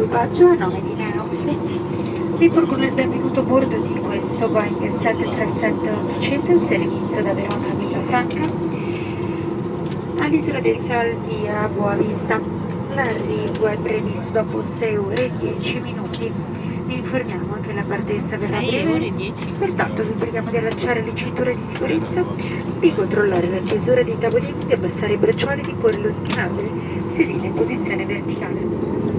equipaggio a nome di Neos vi porgono il benvenuto a bordo di questo Boeing 737-800 servizio da Verona a Villafranca all'isola dei Salvi a Boavista. L'arrivo è previsto dopo 6 ore e 10 minuti. Vi informiamo che la partenza verrà 6 breve, ore e 10 pertanto vi preghiamo di allacciare le cinture di sicurezza, di controllare la chiusura dei tavolini, di abbassare i braccioli, di porre lo schienale, sedile in posizione verticale.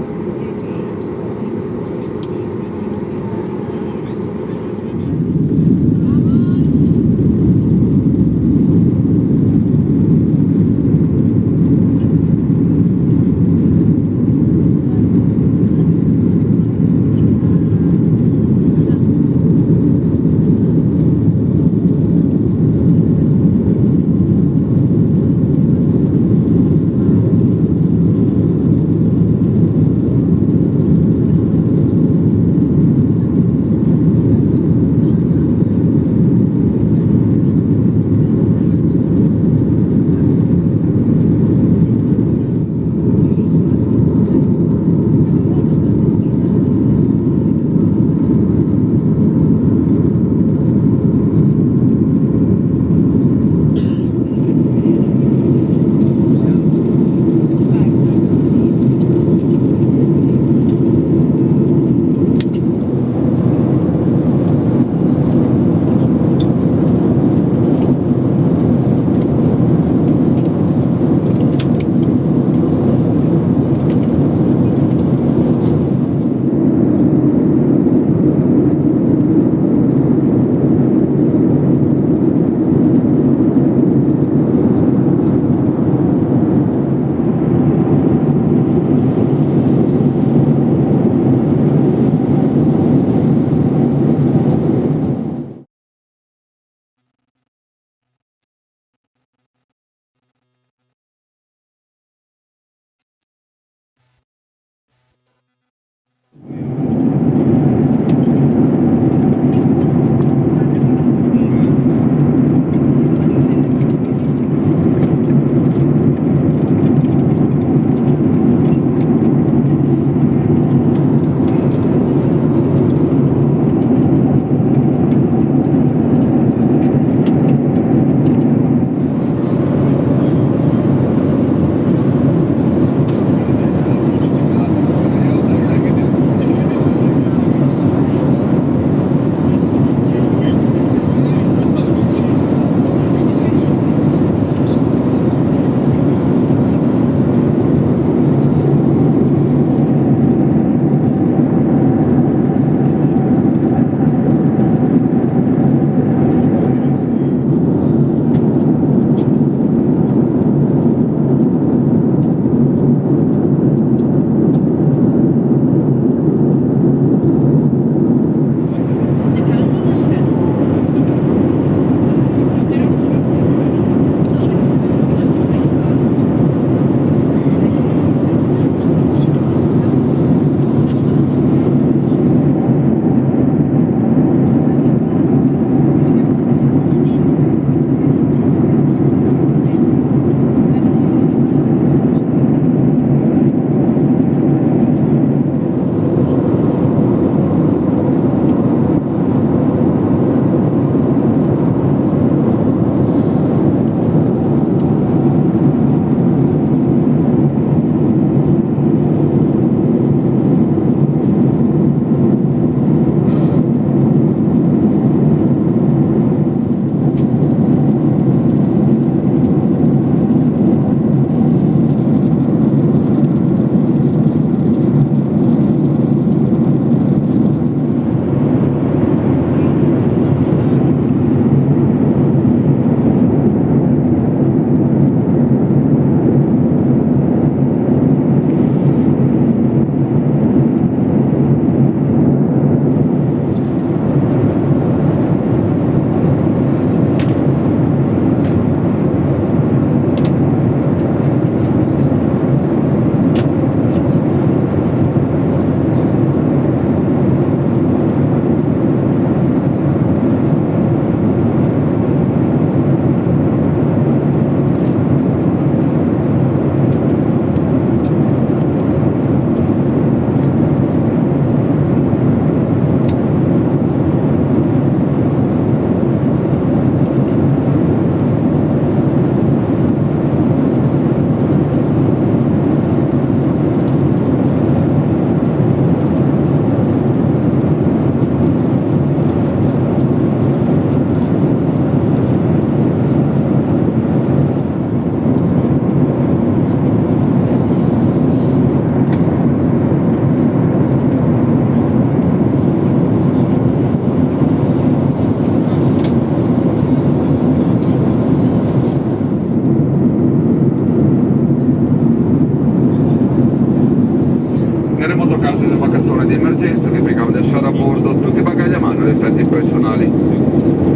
obbliga a lasciare a bordo tutti i bagagli a mano e effetti personali.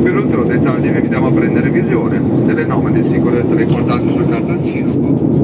Per ulteriori dettagli vi invitiamo a prendere visione delle norme di sicurezza ricordate sul cartoncino.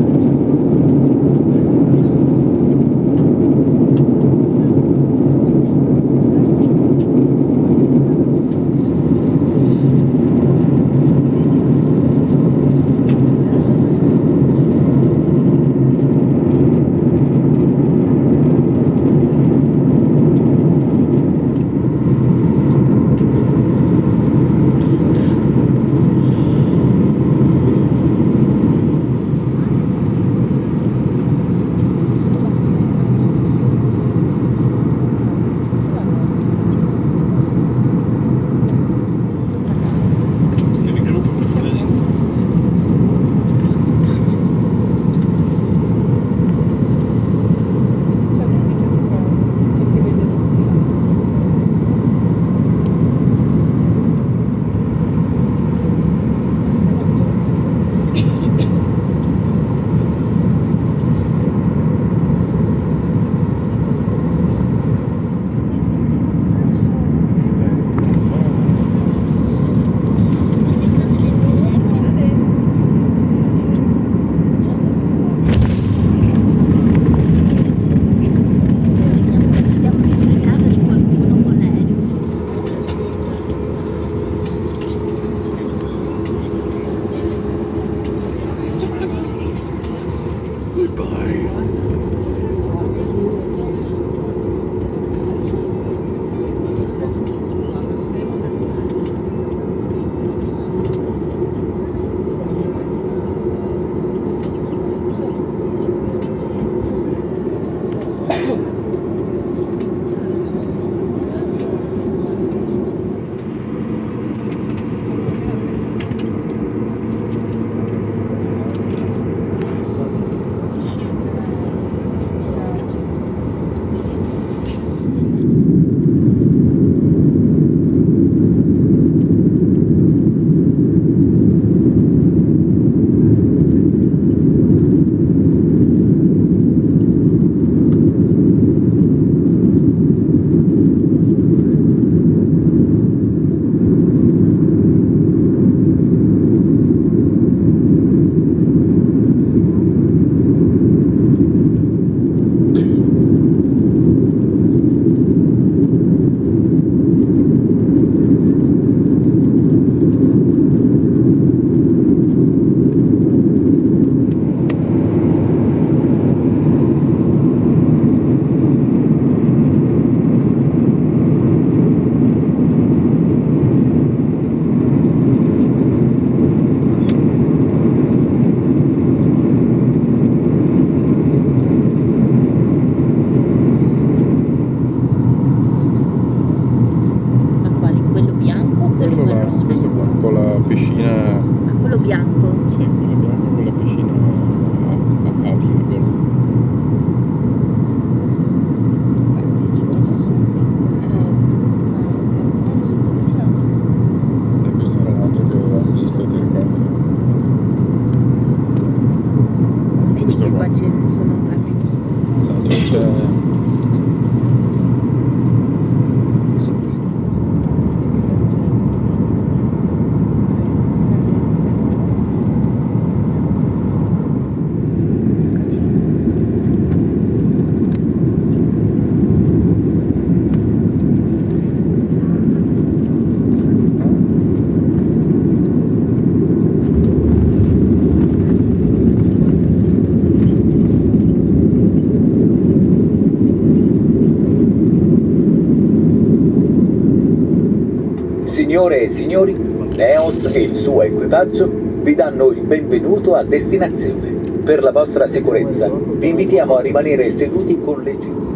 Signore e signori, Neos e il suo equipaggio vi danno il benvenuto a destinazione. Per la vostra sicurezza vi invitiamo a rimanere seduti con le ginocchia.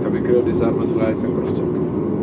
Come credo disarmas life and cross check.